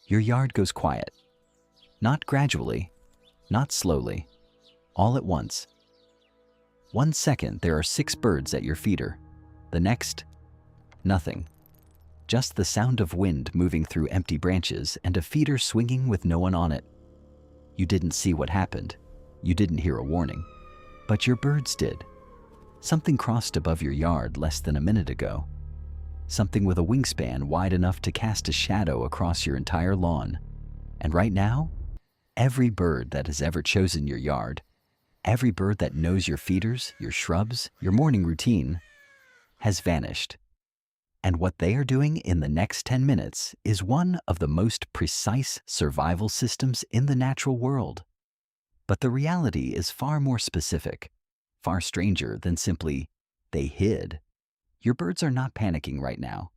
Your yard goes quiet. Not gradually, not slowly, all at once. 1 second, there are 6 birds at your feeder. The next, nothing. Just the sound of wind moving through empty branches and a feeder swinging with no one on it. You didn't see what happened. You didn't hear a warning. But your birds did. Something crossed above your yard less than a minute ago. Something with a wingspan wide enough to cast a shadow across your entire lawn. And right now, every bird that has ever chosen your yard, every bird that knows your feeders, your shrubs, your morning routine, has vanished. And what they are doing in the next 10 minutes is one of the most precise survival systems in the natural world. But the reality is far more specific, far stranger than simply, they hid. Your birds are not panicking right now.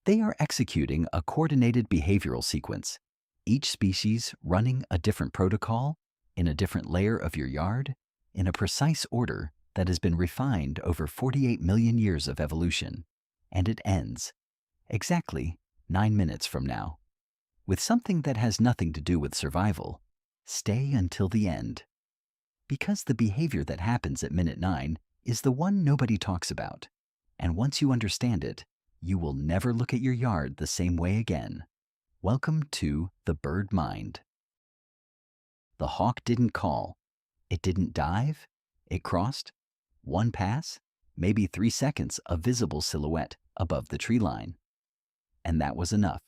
They are executing a coordinated behavioral sequence, each species running a different protocol in a different layer of your yard, in a precise order that has been refined over 48 million years of evolution. And it ends exactly 9 minutes from now with something that has nothing to do with survival. Stay until the end. Because the behavior that happens at minute 9 is the one nobody talks about. And once you understand it, you will never look at your yard the same way again. Welcome to the bird mind. The hawk didn't call. It didn't dive. It crossed. 1 pass, maybe 3 seconds of visible silhouette above the tree line. And that was enough.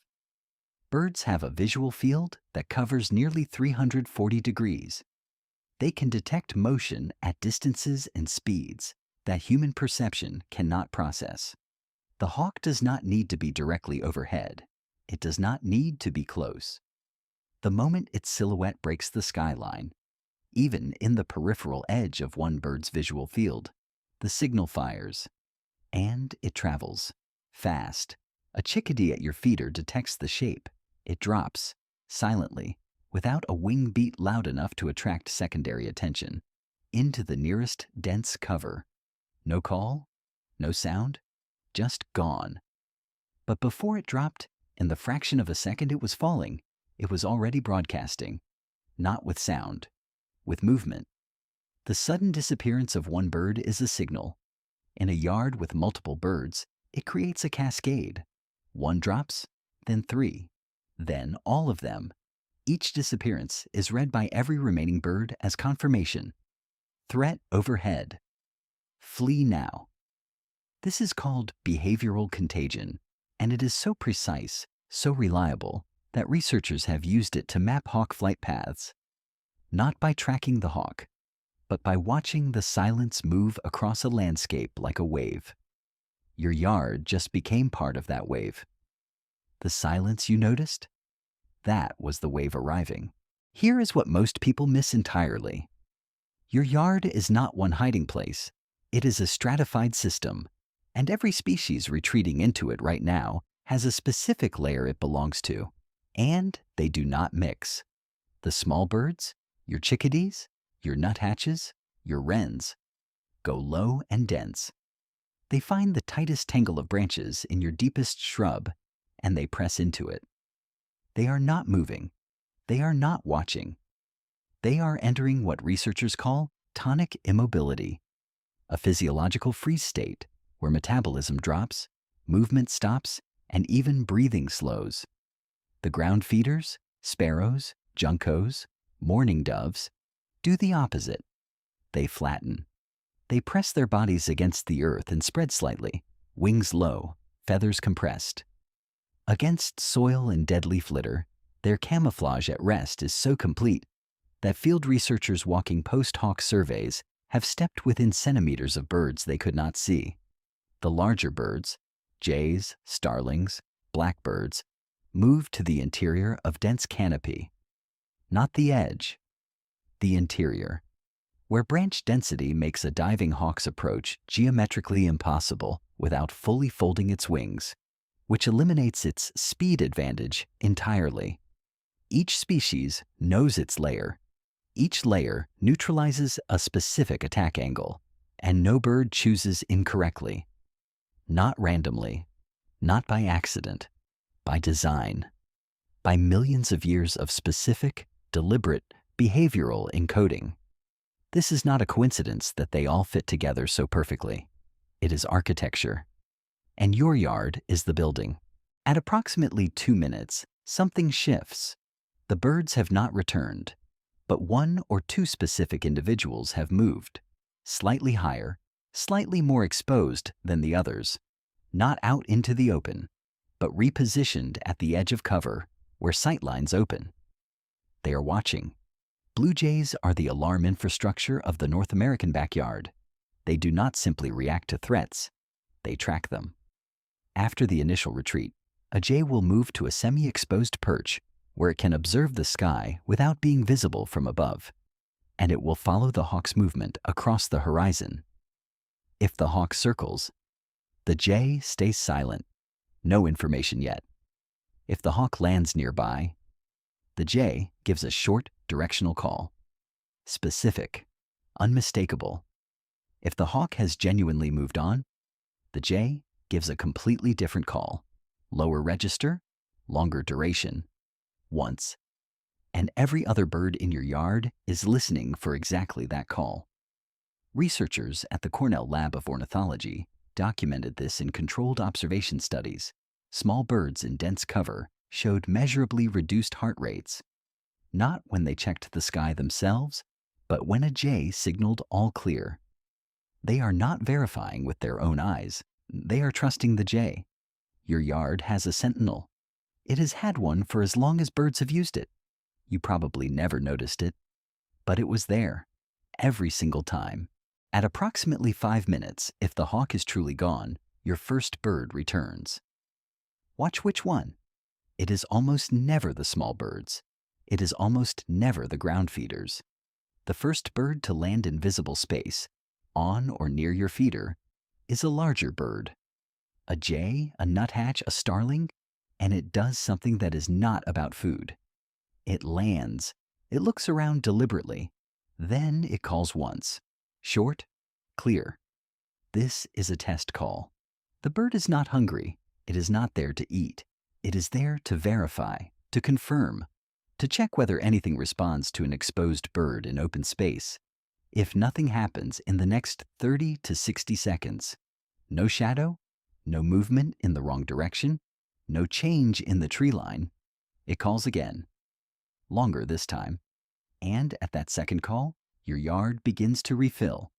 Birds have a visual field that covers nearly 340 degrees. They can detect motion at distances and speeds that human perception cannot process. The hawk does not need to be directly overhead. It does not need to be close. The moment its silhouette breaks the skyline, even in the peripheral edge of one bird's visual field, the signal fires, and it travels fast. A chickadee at your feeder detects the shape. It drops, silently, without a wing beat loud enough to attract secondary attention, into the nearest dense cover. No call, no sound, just gone. But before it dropped, in the fraction of a second it was falling, it was already broadcasting, not with sound, with movement. The sudden disappearance of one bird is a signal. In a yard with multiple birds, it creates a cascade. 1 drops, then 3, then all of them. Each disappearance is read by every remaining bird as confirmation. Threat overhead. Flee now. This is called behavioral contagion, and it is so precise, so reliable, that researchers have used it to map hawk flight paths. Not by tracking the hawk, but by watching the silence move across a landscape like a wave. Your yard just became part of that wave. The silence you noticed? That was the wave arriving. Here is what most people miss entirely. Your yard is not one hiding place. It is a stratified system, and every species retreating into it right now has a specific layer it belongs to, and they do not mix. The small birds, your chickadees, your nuthatches, your wrens, go low and dense. They find the tightest tangle of branches in your deepest shrub, and they press into it. They are not moving. They are not watching. They are entering what researchers call tonic immobility, a physiological freeze state where metabolism drops, movement stops, and even breathing slows. The ground feeders, sparrows, juncos, mourning doves, do the opposite. They flatten. They press their bodies against the earth and spread slightly, wings low, feathers compressed. Against soil and dead leaf litter, their camouflage at rest is so complete that field researchers walking post-hawk surveys have stepped within centimeters of birds they could not see. The larger birds, jays, starlings, blackbirds, move to the interior of dense canopy. Not the edge, the interior, where branch density makes a diving hawk's approach geometrically impossible without fully folding its wings, which eliminates its speed advantage entirely. Each species knows its layer. Each layer neutralizes a specific attack angle, and no bird chooses incorrectly. Not randomly, not by accident, by design. by millions of years of specific, deliberate, behavioral encoding. This is not a coincidence that they all fit together so perfectly. It is architecture. And your yard is the building. At approximately 2 minutes, something shifts. The birds have not returned, but 1 or 2 specific individuals have moved, slightly higher, slightly more exposed than the others, not out into the open, but repositioned at the edge of cover where sight lines open. They are watching. Blue jays are the alarm infrastructure of the North American backyard. They do not simply react to threats, they track them. After the initial retreat, a jay will move to a semi-exposed perch where it can observe the sky without being visible from above, and it will follow the hawk's movement across the horizon. If the hawk circles, the jay stays silent, no information yet. If the hawk lands nearby, the jay gives a short, directional call. Specific, unmistakable. If the hawk has genuinely moved on, the jay gives a completely different call. Lower register, longer duration. Once. And every other bird in your yard is listening for exactly that call. Researchers at the Cornell Lab of Ornithology documented this in controlled observation studies. Small birds in dense cover showed measurably reduced heart rates, not when they checked the sky themselves, but when a jay signaled all clear. They are not verifying with their own eyes. They are trusting the jay. Your yard has a sentinel. It has had one for as long as birds have used it. You probably never noticed it, but it was there, every single time. At approximately 5 minutes, if the hawk is truly gone, your first bird returns. Watch which one. It is almost never the small birds. It is almost never the ground feeders. The first bird to land in visible space, on or near your feeder, is a larger bird. A jay, a nuthatch, a starling, and it does something that is not about food. It lands. It looks around deliberately. Then it calls once. Short, clear. This is a test call. The bird is not hungry. It is not there to eat. It is there to verify, to confirm, to check whether anything responds to an exposed bird in open space. If nothing happens in the next 30 to 60 seconds, no shadow, no movement in the wrong direction, no change in the tree line, it calls again. Longer this time. And at that second call, your yard begins to refill.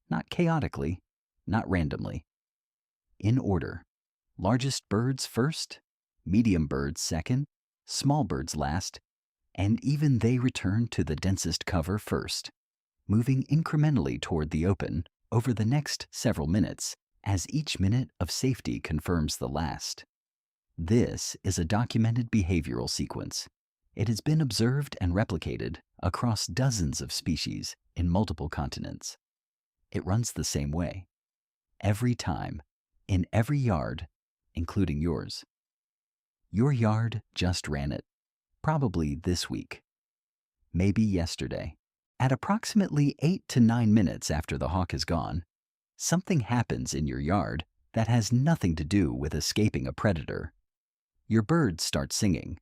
Not chaotically, not randomly. In order. Largest birds first, medium birds second, small birds last, and even they return to the densest cover first, moving incrementally toward the open over the next several minutes as each minute of safety confirms the last. This is a documented behavioral sequence. It has been observed and replicated across dozens of species in multiple continents. It runs the same way. Every time, in every yard, including yours. Your yard just ran it, probably this week, maybe yesterday. At approximately 8 to 9 minutes after the hawk is gone, something happens in your yard that has nothing to do with escaping a predator. Your birds start singing,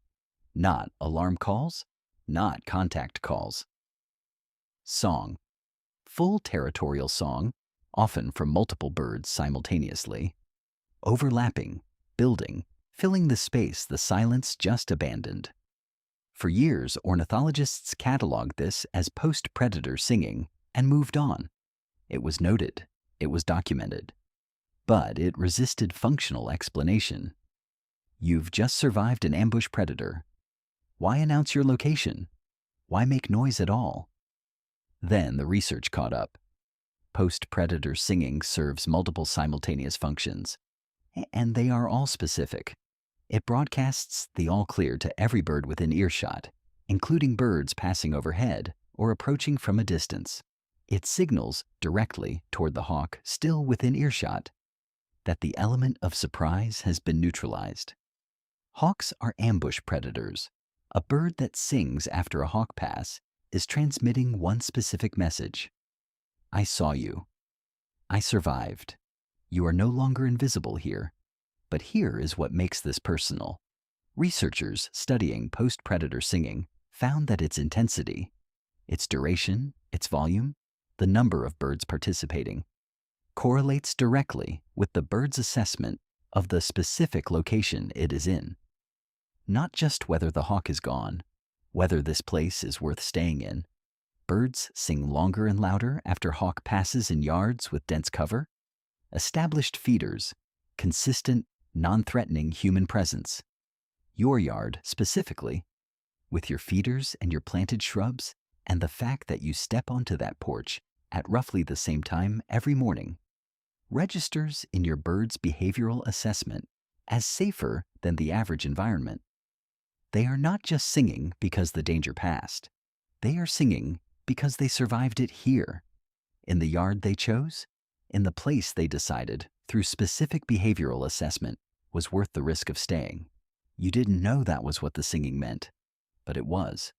not alarm calls, not contact calls. Song. Full territorial song, often from multiple birds simultaneously. Overlapping, building, filling the space the silence just abandoned. For years, ornithologists cataloged this as post-predator singing and moved on. It was noted, it was documented, but it resisted functional explanation. You've just survived an ambush predator. Why announce your location? Why make noise at all? Then the research caught up. Post-predator singing serves multiple simultaneous functions, and they are all specific. It broadcasts the all clear to every bird within earshot, including birds passing overhead or approaching from a distance. It signals directly toward the hawk still within earshot that the element of surprise has been neutralized. Hawks are ambush predators. A bird that sings after a hawk pass is transmitting one specific message. I saw you. I survived. You are no longer invisible here. But here is what makes this personal. Researchers studying post-predator singing found that its intensity, its duration, its volume, the number of birds participating, correlates directly with the bird's assessment of the specific location it is in. Not just whether the hawk is gone, whether this place is worth staying in. Birds sing longer and louder after hawk passes in yards with dense cover. Established feeders, consistent, non-threatening human presence. Your yard, specifically, with your feeders and your planted shrubs, and the fact that you step onto that porch at roughly the same time every morning, registers in your bird's behavioral assessment as safer than the average environment. They are not just singing because the danger passed. They are singing because they survived it here, in the yard they chose, in the place they decided, through specific behavioral assessment, was worth the risk of staying. You didn't know that was what the singing meant, but it was.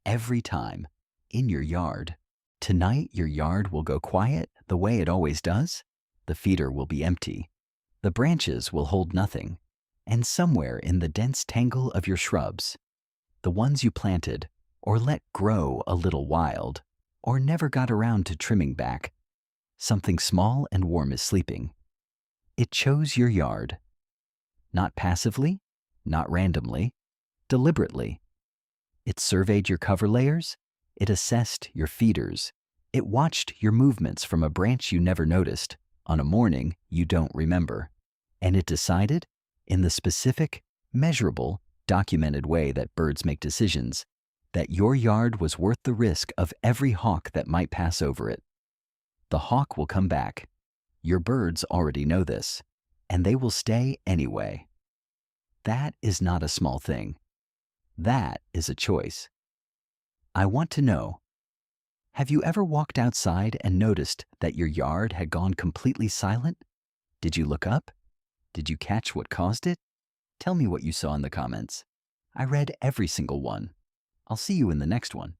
Every time, in your yard. Tonight your yard will go quiet the way it always does. The feeder will be empty. The branches will hold nothing. And somewhere in the dense tangle of your shrubs, the ones you planted or let grow a little wild or never got around to trimming back, something small and warm is sleeping. It chose your yard. Not passively, not randomly, deliberately. It surveyed your cover layers. It assessed your feeders. It watched your movements from a branch you never noticed on a morning you don't remember. And it decided, in the specific, measurable, documented way that birds make decisions, that your yard was worth the risk of every hawk that might pass over it. The hawk will come back. Your birds already know this, and they will stay anyway. That is not a small thing. That is a choice. I want to know, have you ever walked outside and noticed that your yard had gone completely silent? Did you look up? Did you catch what caused it? Tell me what you saw in the comments. I read every single one. I'll see you in the next one.